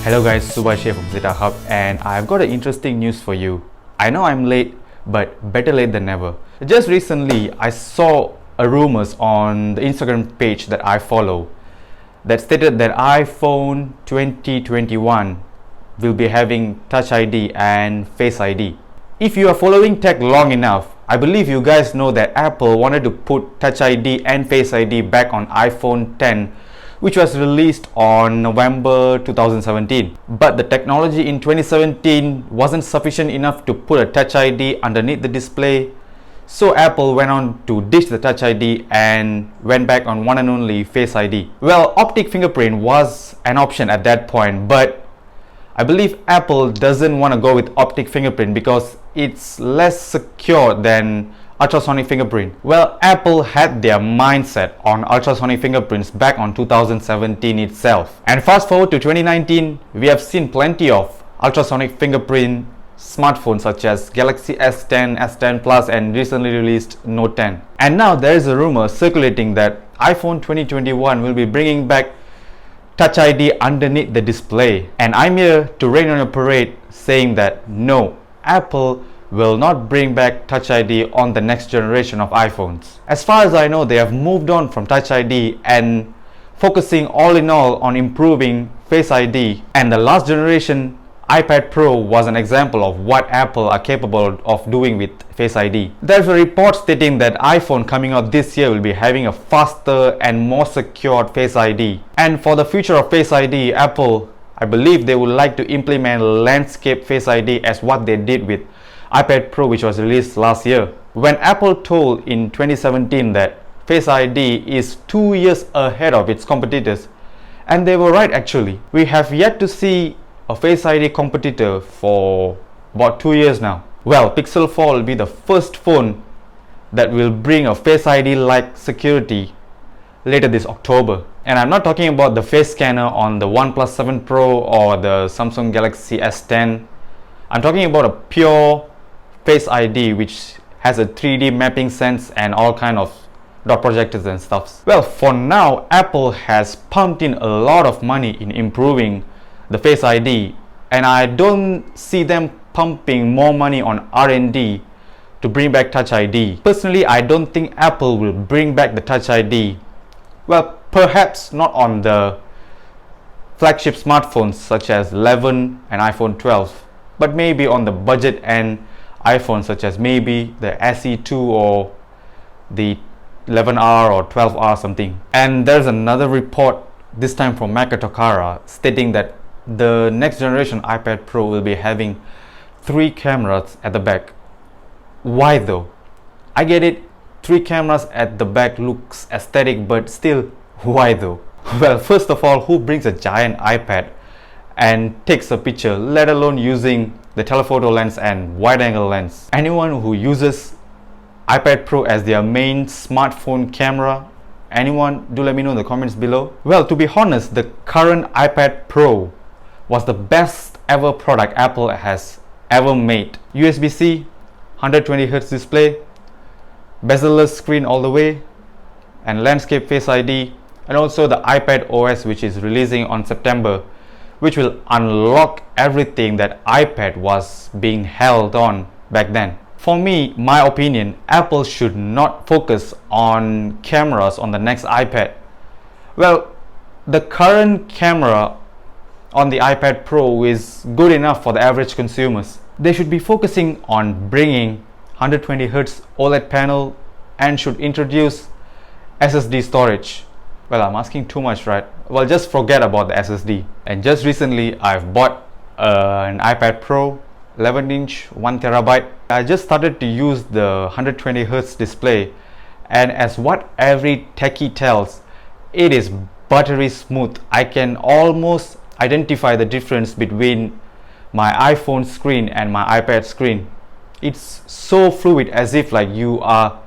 Hello guys, Subhash here from Zeta Hub, and I've got an interesting news for you. I know I'm late, but better late than never. Just recently, I saw a rumors on the Instagram page that I follow that stated that iPhone 2021 will be having Touch ID and Face ID. If you are following tech long enough, I believe you guys know that Apple wanted to put Touch ID and Face ID back on iPhone 10, which was released on November 2017. But the technology in 2017 wasn't sufficient enough to put a Touch ID underneath the display, so Apple went on to ditch the Touch ID and went back on one and only Face ID. Well, optic fingerprint was an option at that point, but I believe Apple doesn't want to go with optic fingerprint because it's less secure than ultrasonic fingerprint. Well, Apple had their mindset on ultrasonic fingerprints back on 2017 itself. And fast forward to 2019, we have seen plenty of ultrasonic fingerprint smartphones such as Galaxy S10, S10 Plus and recently released Note 10. And now there is a rumor circulating that iPhone 2021 will be bringing back Touch ID underneath the display. And I'm here to rain on a parade saying that no, Apple will not bring back Touch ID on the next generation of iPhones. As far as I know, they have moved on from Touch ID and focusing all in all on improving Face ID, and the last generation iPad Pro was an example of what Apple are capable of doing with Face ID. There's a report stating that iPhone coming out this year will be having a faster and more secured Face ID. And for the future of Face ID, Apple, I believe they would like to implement landscape Face ID as what they did with iPad Pro, which was released last year. When Apple told in 2017 that Face ID is 2 years ahead of its competitors, and they were right actually. We have yet to see a Face ID competitor for about 2 years now. Well, Pixel 4 will be the first phone that will bring a Face ID like security later this October. And I'm not talking about the face scanner on the OnePlus 7 Pro or the Samsung Galaxy S10. I'm talking about a pure Face ID which has a 3D mapping sense and all kind of dot projectors and stuff. Well, for now, Apple has pumped in a lot of money in improving the Face ID, and I don't see them pumping more money on R&D to bring back Touch ID. Personally, I don't think Apple will bring back the Touch ID. Well, perhaps not on the flagship smartphones such as 11 and iPhone 12, but maybe on the budget end iPhones such as maybe the SE2 or the 11R or 12R something. And there's another report, this time from Maka Tokara, stating that the next generation iPad Pro will be having 3 cameras at the back. Why though? I get it, 3 cameras at the back looks aesthetic, but still, why though? Well, first of all, who brings a giant iPad and takes a picture, let alone using the telephoto lens and wide angle lens? Anyone who uses iPad Pro as their main smartphone camera? Anyone? Do let me know in the comments below. Well, to be honest, the current iPad Pro was the best ever product Apple has ever made. USB-C, 120Hz display, bezel-less screen all the way, and landscape Face ID, and also the iPad OS which is releasing on September, which will unlock everything that iPad was being held on back then. For me, my opinion, Apple should not focus on cameras on the next iPad. Well, the current camera on the iPad Pro is good enough for the average consumers. They should be focusing on bringing 120Hz OLED panel and should introduce SSD storage. Well, I'm asking too much, right? Well, just forget about the SSD. And just recently, I've bought an iPad Pro 11-inch 1TB. I just started to use the 120Hz display, and as what every techie tells, it is buttery smooth. I can almost identify the difference between my iPhone screen and my iPad screen. It's so fluid, as if like you are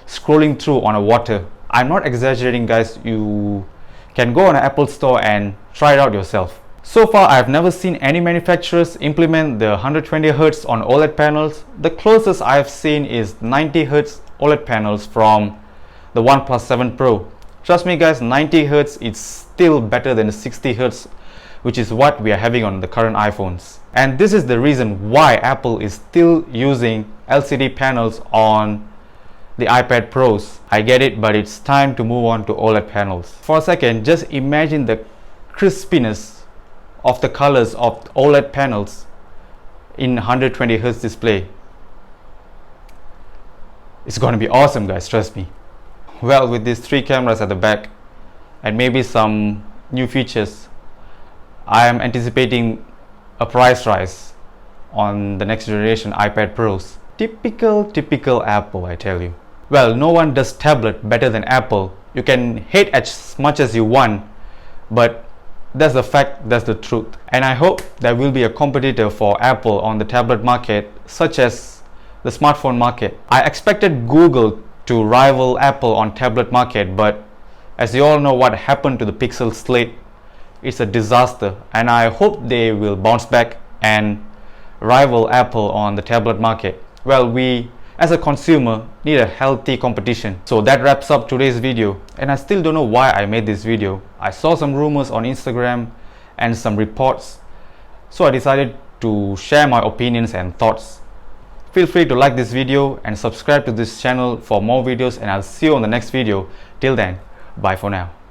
scrolling through on a water. I'm not exaggerating, guys. You can go on an Apple store and try it out yourself. So far, I've never seen any manufacturers implement the 120Hz on OLED panels. The closest I've seen is 90Hz OLED panels from the OnePlus 7 Pro. Trust me guys, 90Hz is still better than the 60Hz which is what we are having on the current iPhones. And this is the reason why Apple is still using LCD panels on the iPad Pros. I get it, but it's time to move on to OLED panels. For a second, just imagine the crispiness of the colors of OLED panels in 120Hz display. It's gonna be awesome, guys, trust me. Well, with these 3 cameras at the back and maybe some new features, I am anticipating a price rise on the next generation iPad Pros. Typical Apple, I tell you. Well, no one does tablet better than Apple. You can hate as much as you want, but that's the fact, that's the truth. And I hope there will be a competitor for Apple on the tablet market, such as the smartphone market. I expected Google to rival Apple on tablet market, but as you all know what happened to the Pixel Slate, it's a disaster, and I hope they will bounce back and rival Apple on the tablet market. Well, we as a consumer need a healthy competition. So that wraps up today's video, and I still don't know why I made this video. I saw some rumors on Instagram and some reports, so I decided to share my opinions and thoughts. Feel free to like this video and subscribe to this channel for more videos, and I'll see you on the next video. Till then, bye for now.